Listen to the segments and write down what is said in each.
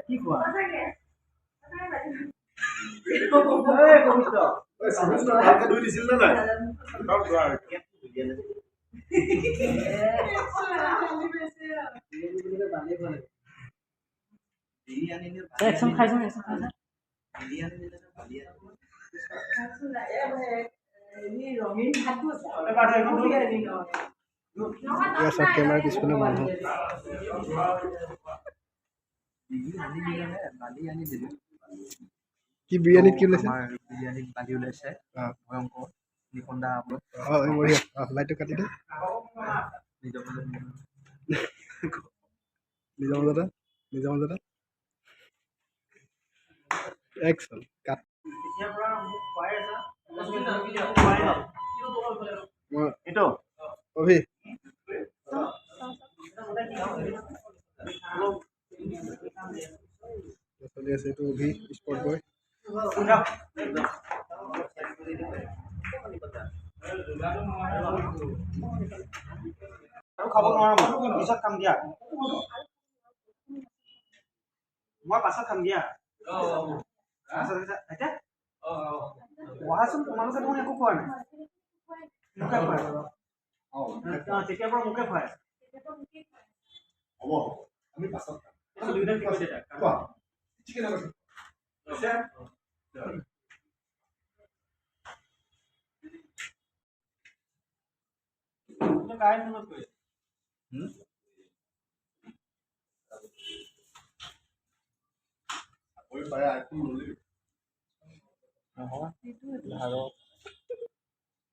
কি কোৱা একদম খাইছো कैमरा पिछले মানুহ কি বিৰিয়ানীত কি ওলাইছে বিৰিয়ানীত বালি ওলাইছে ভয়ংকৰ নিকন্দা বঢ়িয়া লাইটটো কাটি দে নিজৰ মাজতে একচন কাট এইটো অভি চলি আছে এইটো অভি স্পৰ্ট বয় আৰু খাব নোৱাৰো পিছত খাম দিয়া মই পাছত খাম দিয়া কোৱাচোন তোমালোকে দেখোন একো খোৱা নাই মোকে খুৱাই তেতিয়াৰ পৰা মোকে খুৱাই হ'ব আমি পাছত काय म्हणत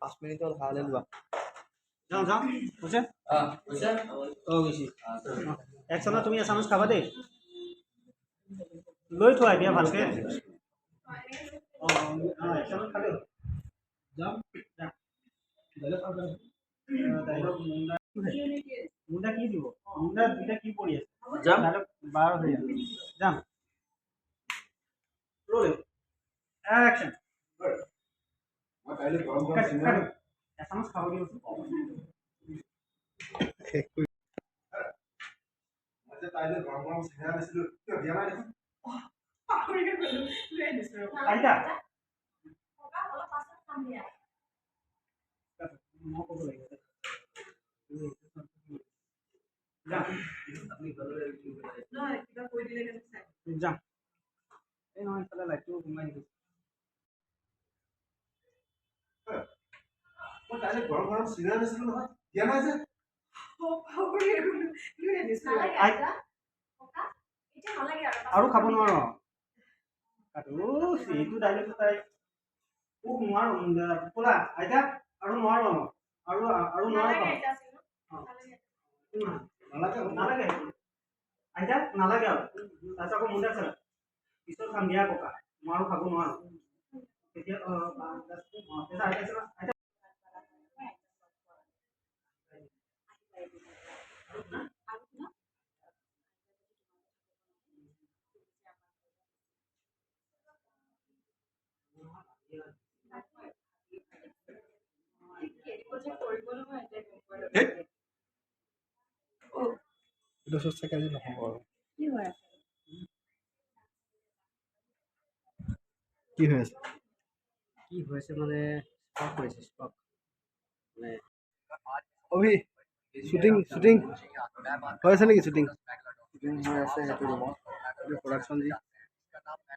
पाँच मिनिट खाले लोৱা যাও যাও বুঝছে গৈছি একচনা তুমি এচামুচ খাবা দেই লৈ থোৱা এতিয়া ভালকে একচনা খালে যাম মুন্ডা কি দিব মুন্ডা দুটা কি পৰি আছে যাম 12 হৈ যাম ৰোল অ্যাকশন মই কাইলে গৰম গৰম চিনেমা এচামুচ খাব দিও মই যে কাইলে গৰম গৰম চিনেমা দিছিলো কিয় দিয়া নাই দেখোন পাহৰি গলো লৈ দিছো আইতা ককা অলপ পাছত খাম দিয়া মই ক'ব লাগিব যাম নহয় কিবা কৈ দিলে কেনে চাই যাম এই নহয় তালে লাইটটো কমাই দিছো মই কাইলে গৰম গৰম চিনেমা দিছিলো নহয় দিয়া নাই যে পাহৰি গলো লৈ দিছো আইতা ককা এটা নালাগে আৰু খাব নোৱাৰো কাটো এইটো ডাইলেক্ট তাই নোৱাৰো পোলা আইতা আৰু নোৱাৰো আৰু নোৱাৰো নালাগে আইতা নালাগে আৰু তাৰপিছত আকৌ মুন্ডা চালা পিছত খাম দিয়া ককা মই আৰু খাব নোৱাৰো তেতিয়া আইতা itu susah kali নহ'ব কি হৈছে মানে স্টক কৰিছে স্টক মানে অভি শুটিং হৈ আছে নেকি শুটিং হৈ আছে সেইটো ৰুমত প্ৰডাকশ্যন যি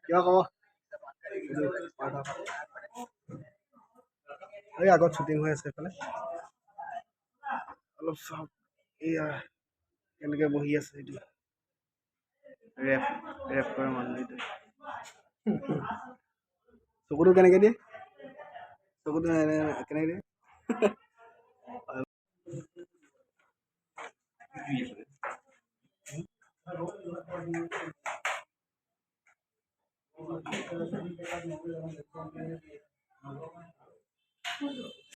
কিয় ক'ব এই আগত শুটিং হৈ আছে এইফালে অলপ চাওক এয়া কেনেকৈ বহি আছে এইটো ৰেপ কৰা মানুহ এইটো চকুটো কেনেকৈ দিয়ে চকুটো কেনেকৈ দিয়ে